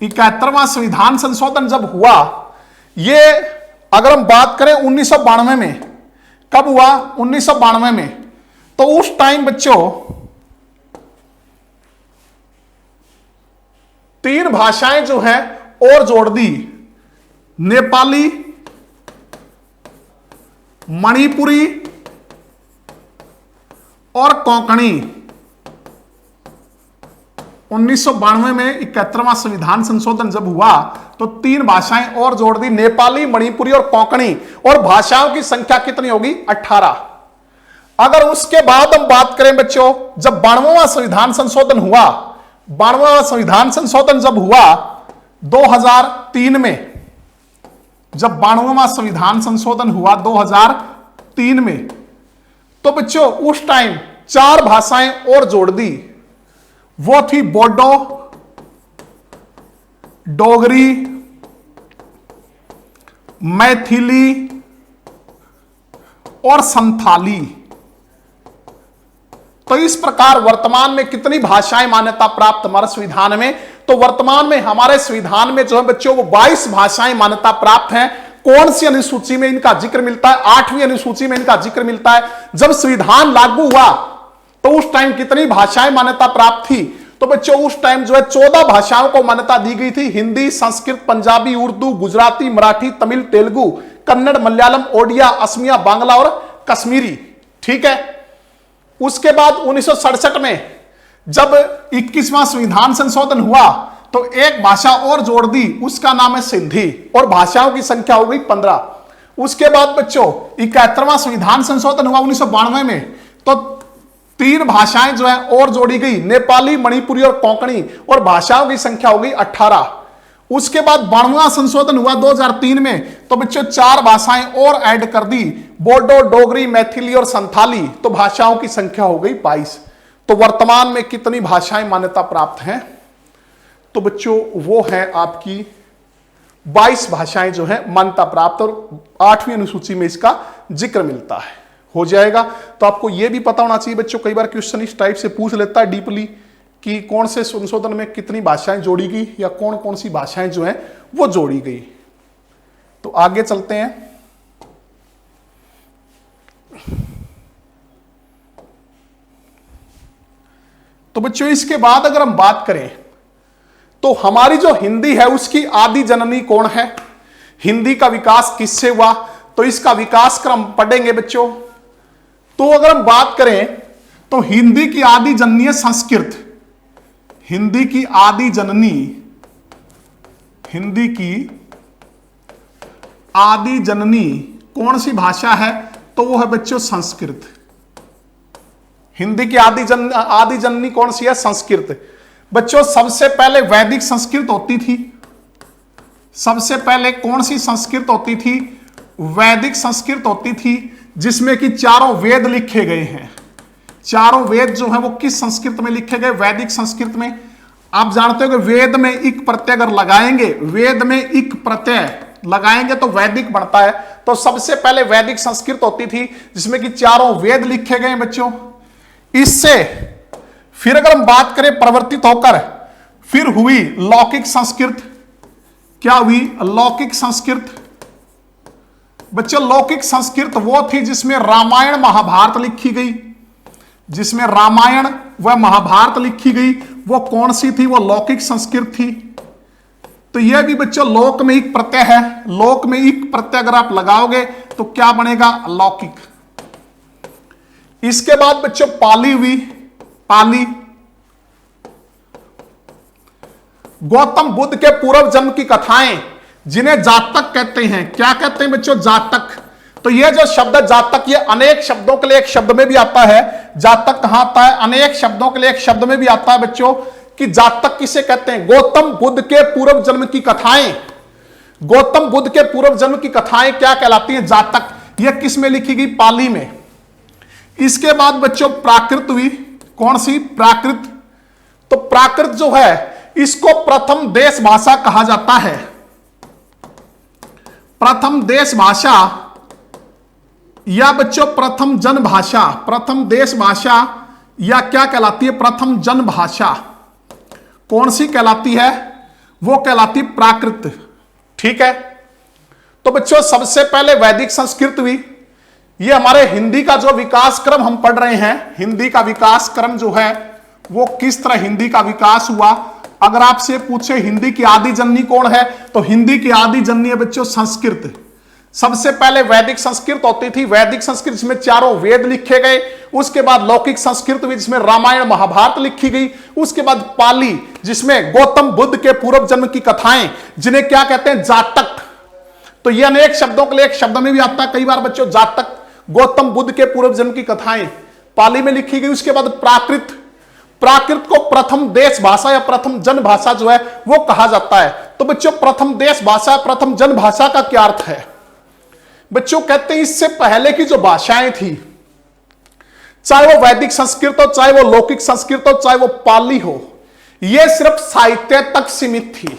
71वां संविधान संशोधन जब हुआ, ये अगर हम बात करें 1992 में, कब हुआ? 1992 में। तो उस टाइम बच्चों 3 भाषाएं जो है और जोड़ दी। नेपाली, मणिपुरी और कोंकणी। 1992 में 71वां संविधान संशोधन जब हुआ तो 3 भाषाएं और जोड़ दी, नेपाली, मणिपुरी और कोंकणी। और भाषाओं की संख्या कितनी होगी? 18। अगर उसके बाद हम बात करें बच्चों, जब 92वां संविधान संशोधन हुआ, 92वां संविधान संशोधन जब हुआ 2003 में, जब 92वां संविधान संशोधन हुआ 2003 में, तो बच्चों उस टाइम 4 भाषाएं और जोड़ दी। वो थी बोडो, डोगरी, मैथिली और संथाली। तो इस प्रकार वर्तमान में कितनी भाषाएं मान्यता प्राप्त हमारे संविधान में? तो वर्तमान में हमारे संविधान में जो है बच्चों वो 22 भाषाएं मान्यता प्राप्त हैं। कौन सी अनुसूची में इनका जिक्र मिलता है? 8वीं अनुसूची में इनका जिक्र मिलता है। जब संविधान लागू हुआ तो उस टाइम कितनी भाषाएं मान्यता प्राप्त थी? तो बच्चों उस टाइम जो है 14 भाषाओं को मान्यता दी गई थी। हिंदी, संस्कृत, पंजाबी, उर्दू, गुजराती, मराठी, तमिल, तेलुगु, कन्नड़, मलयालम, ओडिया, असमिया, बांग्ला और कश्मीरी। ठीक है। उसके बाद 1967 में जब 21वां संविधान संशोधन हुआ तो एक भाषा और जोड़ दी, उसका नाम है सिंधी, और भाषाओं की संख्या हो गई 15। उसके बाद बच्चों 71वां संविधान संशोधन हुआ 1992 में, तो 3 भाषाएं जो है और जोड़ी गई, नेपाली, मणिपुरी और कोंकणी, और भाषाओं की संख्या हो गई 18। उसके बाद 92वां संशोधन हुआ 2003 में, तो बच्चों 4 भाषाएं और ऐड कर दी, बोडो, डोगरी, मैथिली और संथाली, तो भाषाओं की संख्या हो गई 22। तो वर्तमान में कितनी भाषाएं मान्यता प्राप्त हैं? तो बच्चों वो है आपकी 22 भाषाएं जो है मान्यता प्राप्त, और 8वीं अनुसूची में इसका जिक्र मिलता है। हो जाएगा। तो आपको यह भी पता होना चाहिए बच्चों, कई बार क्वेश्चन इस टाइप से पूछ लेता है डीपली कि कौन से संशोधन में कितनी भाषाएं जोड़ी गई या कौन कौन सी भाषाएं जो हैं वो जोड़ी गई। तो आगे चलते हैं। तो बच्चों इसके बाद अगर हम बात करें तो हमारी जो हिंदी है उसकी आदि जननी कौन है, हिंदी का विकास किससे हुआ, तो इसका विकास क्रम पढ़ेंगे बच्चों। तो अगर हम बात करें तो हिंदी की आदि जननी है संस्कृत। हिंदी की आदि जननी, हिंदी की आदि जननी कौन सी भाषा है, तो वो है बच्चों संस्कृत। हिंदी की आदि जननी कौन सी है, संस्कृत। बच्चों सबसे पहले वैदिक संस्कृत होती थी। सबसे पहले कौन सी संस्कृत होती थी, वैदिक संस्कृत होती थी, जिसमें कि चारों वेद लिखे गए हैं। चारों वेद जो है वो किस संस्कृत में लिखे गए, वैदिक संस्कृत में। आप जानते हो कि वेद में इक प्रत्यय अगर लगाएंगे, वेद में इक प्रत्यय लगाएंगे तो वैदिक बनता है। तो सबसे पहले वैदिक संस्कृत होती थी जिसमें कि चारों वेद लिखे गए बच्चों। इससे फिर अगर हम बात करें परिवर्तित होकर फिर हुई लौकिक संस्कृत। क्या हुई, लौकिक संस्कृत। बच्चों लौकिक संस्कृत वो थी जिसमें रामायण महाभारत लिखी गई, जिसमें रामायण व महाभारत लिखी गई, वो कौन सी थी, वो लौकिक संस्कृत थी। तो यह भी बच्चों लोक में एक प्रत्यय है। लोक में एक प्रत्यय अगर आप लगाओगे तो क्या बनेगा, लौकिक। इसके बाद बच्चों पाली हुई। पाली गौतम बुद्ध के पूर्व जन्म की कथाएं, जिन्हें जातक कहते हैं। क्या कहते हैं बच्चों, जातक। तो यह जो शब्द है जातक, ये अनेक शब्दों के लिए एक शब्द में भी आता है। जातक कहां आता है, अनेक शब्दों के लिए एक शब्द में भी आता है बच्चों, कि जातक किसे कहते हैं, गौतम बुद्ध के पूर्व जन्म की कथाएं। गौतम बुद्ध के पूर्व जन्म की कथाएं क्या कहलाती हैं, जातक। यह किस में लिखी गई, पाली में। इसके बाद बच्चों प्राकृत हुई। कौन सी, प्राकृत। तो प्राकृत जो है इसको प्रथम देश भाषा कहा जाता है। प्रथम देश भाषा या बच्चों प्रथम जन भाषा, प्रथम देश भाषा या क्या कहलाती है, प्रथम जन भाषा। कौन सी कहलाती है, वो कहलाती प्राकृत। ठीक है। तो बच्चों सबसे पहले वैदिक संस्कृत हुई। ये हमारे हिंदी का जो विकास क्रम हम पढ़ रहे हैं, हिंदी का विकास क्रम जो है वो किस तरह हिंदी का विकास हुआ। अगर आपसे पूछे हिंदी की आदि जननी कौन है, तो हिंदी की आदि जननी है बच्चों संस्कृत। सबसे पहले वैदिक संस्कृत होती थी। वैदिक संस्कृत जिसमें चारों वेद लिखे गए। उसके बाद लौकिक संस्कृत हुई जिसमें रामायण महाभारत लिखी गई। उसके बाद पाली जिसमें गौतम बुद्ध के पूर्व जन्म की कथाएं, जिन्हें क्या कहते हैं, जातक। तो ये अनेक शब्दों के लिए एक शब्द में भी आता है कई बार बच्चों, जातक। गौतम बुद्ध के पूर्व जन्म की कथाएं पाली में लिखी गई। उसके बाद प्राकृत। प्राकृत को प्रथम देश भाषा या प्रथम जन भाषा जो है वो कहा जाता है। तो बच्चों प्रथम देश भाषा, प्रथम जन भाषा का क्या अर्थ है, बच्चों कहते हैं इससे पहले की जो भाषाएं थी, चाहे वो वैदिक संस्कृत हो, चाहे वो लौकिक संस्कृत हो, चाहे वो पाली हो, ये सिर्फ साहित्य तक सीमित थी।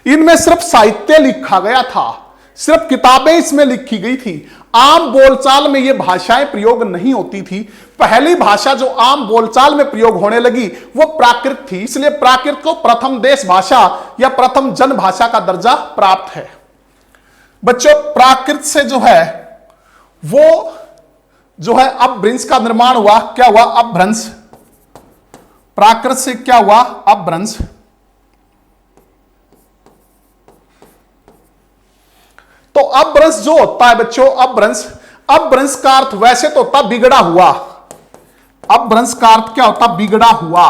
इनमें सिर्फ साहित्य लिखा गया था, सिर्फ किताबें इसमें लिखी गई थी। आम बोलचाल में ये भाषाएं प्रयोग नहीं होती थी। पहली भाषा जो आम बोलचाल में प्रयोग होने लगी वो प्राकृत थी। इसलिए प्राकृत को प्रथम देश भाषा या प्रथम जन भाषा का दर्जा प्राप्त है। बच्चों प्राकृत से जो है वो जो है अपभ्रंश का निर्माण हुआ। क्या हुआ, अपभ्रंश। प्राकृत से क्या हुआ, अपभ्रंश। तो अपभ्रंश जो होता है बच्चों, अपभ्रंश का अर्थ वैसे तो होता बिगड़ा हुआ। अपभ्रंश का अर्थ क्या होता, बिगड़ा हुआ।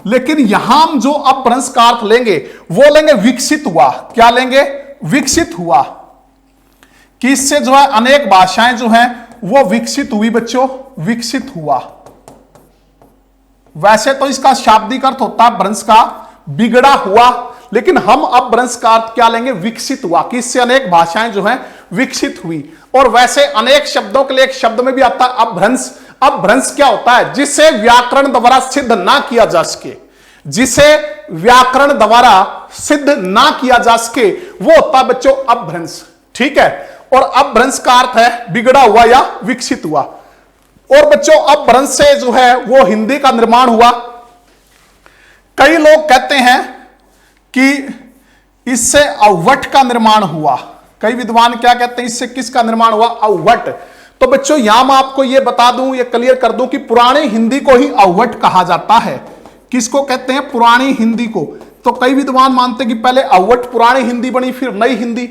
लेकिन यहां हम जो अपभ्रंश का अर्थ लेंगे वो लेंगे विकसित हुआ। क्या लेंगे, विकसित हुआ। कि इससे जो है अनेक भाषाएं जो हैं वो विकसित हुई बच्चों, विकसित हुआ। वैसे तो इसका शाब्दिक अर्थ होता है अपभ्रंश का बिगड़ा हुआ, लेकिन हम अपभ्रंश का अर्थ क्या लेंगे, विकसित हुआ। कि इससे अनेक भाषाएं जो हैं विकसित हुई। और वैसे अनेक शब्दों के लिए एक शब्द में भी आता है अपभ्रंश। अपभ्रंश क्या होता है, जिसे व्याकरण द्वारा सिद्ध ना किया जा सके, जिसे व्याकरण द्वारा सिद्ध ना किया जा सके वो होता है बच्चों अपभ्रंश। ठीक है, और अपभ्रंश का अर्थ है बिगड़ा हुआ या विकसित हुआ। और बच्चों अपभ्रंश से जो है वो हिंदी का निर्माण हुआ। कई लोग कहते हैं कि इससे अवट का निर्माण हुआ। कई विद्वान क्या कहते हैं, इससे किसका निर्माण हुआ? अवट। तो बच्चों यहां मैं आपको यह बता दूं, यह क्लियर कर दूं कि पुरानी हिंदी को ही अवट कहा जाता है। किसको कहते हैं? पुरानी हिंदी को। तो कई विद्वान मानते हैं कि पहले अवट पुरानी हिंदी बनी, फिर नई हिंदी,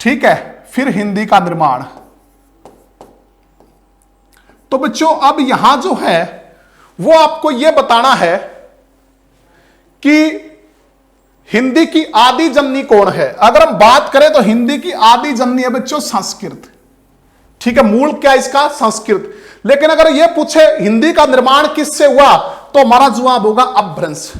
ठीक है, फिर हिंदी का निर्माण। तो बच्चों अब यहां जो है वो आपको यह बताना है कि हिंदी की आदि जननी कौन है। अगर हम बात करें तो हिंदी की आदि जननी है बच्चों संस्कृत। ठीक है, मूल क्या इसका? संस्कृत। लेकिन अगर यह पूछे हिंदी का निर्माण किससे हुआ, तो हमारा जवाब होगा अपभ्रंश।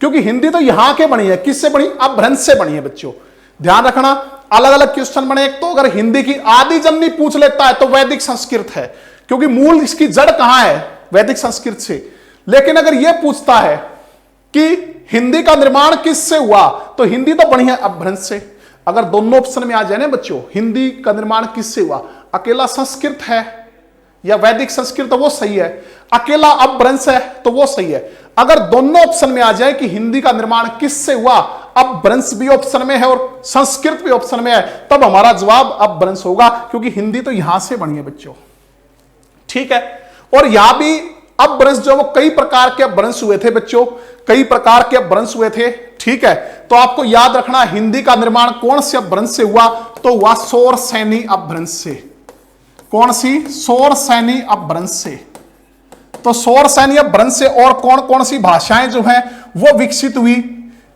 क्योंकि हिंदी तो यहां के बनी है, किससे बनी? अपभ्रंश से बनी है बच्चों। ध्यान रखना, अलग अलग क्वेश्चन बने। एक तो अगर हिंदी की आदि जननी पूछ लेता है तो वैदिक संस्कृत है, क्योंकि मूल इसकी जड़ कहां है? वैदिक संस्कृत से। लेकिन अगर यह पूछता है कि हिंदी का निर्माण किससे हुआ, तो हिंदी तो बनी है अपभ्रंश से। अगर दोनों ऑप्शन में आ जाए ना बच्चों, हिंदी का निर्माण किससे हुआ, अकेला संस्कृत है या वैदिक संस्कृत, तो वो सही है। अकेला अपभ्रंश है तो वो सही है। अगर दोनों ऑप्शन में आ जाए कि हिंदी का निर्माण किससे हुआ, अपभ्रंश भी ऑप्शन में है और संस्कृत भी ऑप्शन में है, तब हमारा जवाब अपभ्रंश होगा, क्योंकि हिंदी तो यहां से बनी है बच्चों। ठीक है, और यहां भी अपभ्रंश जो वो कई प्रकार के अपभ्रंश हुए थे बच्चों, कई प्रकार के अपभ्रंश हुए थे। ठीक है, तो आपको याद रखना हिंदी का निर्माण कौन से अपभ्रंश से हुआ, तो हुआ शौरसेनी अपभ्रंश से। कौन सी? शौरसेनी अपभ्रंश से। तो शौरसेनी अपभ्रंश से और कौन कौन सी भाषाएं जो हैं वो विकसित हुई?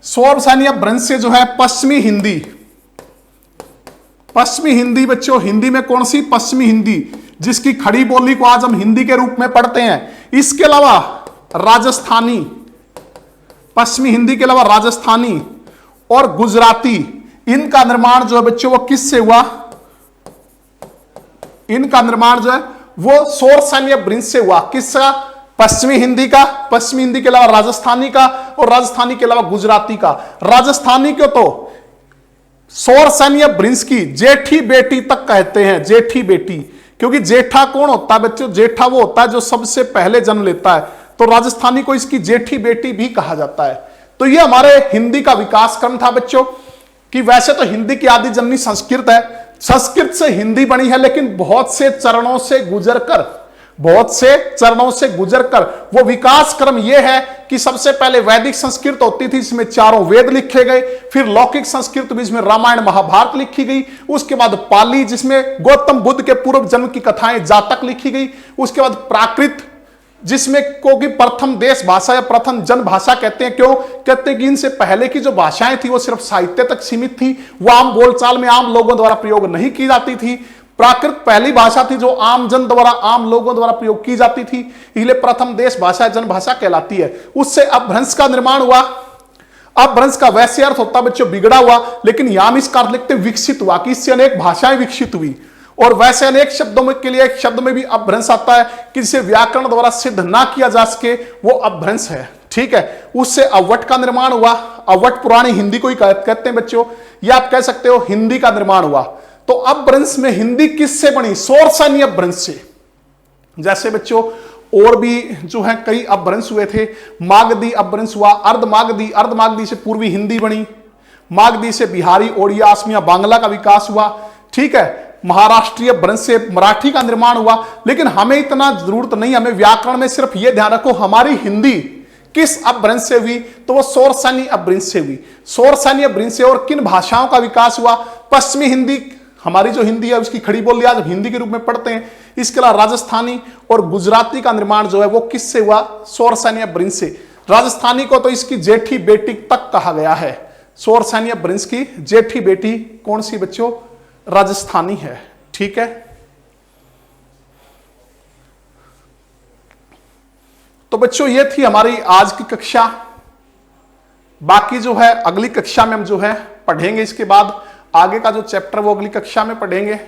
शौरसेनी अपभ्रंश से जो है पश्चिमी हिंदी। पश्चिमी हिंदी बच्चों, हिंदी में कौन सी? पश्चिमी हिंदी, जिसकी खड़ी बोली को आज हम हिंदी के रूप में पढ़ते हैं। इसके अलावा राजस्थानी, पश्चिमी हिंदी के अलावा राजस्थानी और गुजराती, इनका निर्माण जो है बच्चों वो किससे हुआ? इनका निर्माण जो है वो शौरसेनी अपभ्रंश से हुआ। किसका? पश्चिमी हिंदी का, पश्चिमी हिंदी के अलावा राजस्थानी का, और राजस्थानी के अलावा गुजराती का। राजस्थानी को तो शौरसेनी अपभ्रंश की जेठी बेटी तक कहते हैं, जेठी बेटी। क्योंकि जेठा कौन होता है बच्चों? जेठा वो होता है जो सबसे पहले जन्म लेता है, तो राजस्थानी को इसकी जेठी बेटी भी कहा जाता है। तो ये हमारे हिंदी का विकास क्रम था बच्चों, कि वैसे तो हिंदी की आदि जननी संस्कृत है, संस्कृत से हिंदी बनी है, लेकिन बहुत से चरणों से गुजरकर वो विकास क्रम यह है कि सबसे पहले वैदिक संस्कृत होती थी, इसमें चारों वेद लिखे गए। फिर लौकिक संस्कृत भी, इसमें रामायण महाभारत लिखी गई। उसके बाद पाली, जिसमें गौतम बुद्ध के पूर्व जन्म की कथाएं, जातक लिखी गई। उसके बाद प्राकृत, जिसमें क्योंकि प्रथम देश भाषा या प्रथम जन भाषा कहते हैं। क्यों कहते हैं? कि इनसे पहले की जो भाषाएं थी वो सिर्फ साहित्य तक सीमित थी, वो आम बोलचाल में आम लोगों द्वारा प्रयोग नहीं की जाती थी। प्राकृत पहली भाषा थी जो आम जन द्वारा, आम लोगों द्वारा प्रयोग की जाती थी, इसलिए प्रथम देश भाषा जन भाषा कहलाती है। उससे अपभ्रंश का निर्माण हुआ। अपभ्रंश का वैसे अर्थ होता है बच्चों बिगड़ा हुआ, लेकिन यहां इसका अर्थ लिखते विकसित हुआ, कि इससे अनेक भाषाएं विकसित हुई। और वैसे अनेक शब्दों में के लिए एक शब्द में भी अपभ्रंश आता है कि जिसे व्याकरण द्वारा सिद्ध ना किया जा सके, वो अपभ्रंश है। ठीक है, उससे अवट का निर्माण हुआ। अवट पुरानी हिंदी को ही कहते हैं बच्चों, या आप कह सकते हो हिंदी का निर्माण हुआ। तो अपभ्रंश में हिंदी किससे बनी? शौरसेनी अपभ्रंश से। जैसे बच्चों और भी जो है कई अपभ्रंश हुए थे। मागधी अपभ्रंश हुआ, अर्धमागधी से पूर्वी हिंदी बनी। मागधी से बिहारी, ओडिया, असमिया, बांग्ला का विकास हुआ। ठीक है, महाराष्ट्रीय अपभ्रंश से मराठी का निर्माण हुआ। लेकिन हमें इतना जरूरत नहीं, हमें व्याकरण में सिर्फ यह ध्यान रखो हमारी हिंदी किस अपभ्रंश से हुई, तो वो शौरसेनी अपभ्रंश से हुई। शौरसेनी अपभ्रंश से और किन भाषाओं का विकास हुआ? पश्चिमी हिंदी, हमारी जो हिंदी है उसकी खड़ी बोली आज हिंदी के रूप में पढ़ते हैं। इसके अलावा राजस्थानी और गुजराती का निर्माण जो है वो किससे हुआ? शौरसेनी अपभ्रंश से। राजस्थानी को तो इसकी जेठी बेटी तक कहा गया है। शौरसेनी अपभ्रंश की जेठी बेटी कौन सी बच्चों? राजस्थानी है। ठीक है, तो बच्चों ये थी हमारी आज की कक्षा। बाकी जो है अगली कक्षा में हम जो है पढ़ेंगे, इसके बाद आगे का जो चैप्टर वो अगली कक्षा में पढ़ेंगे।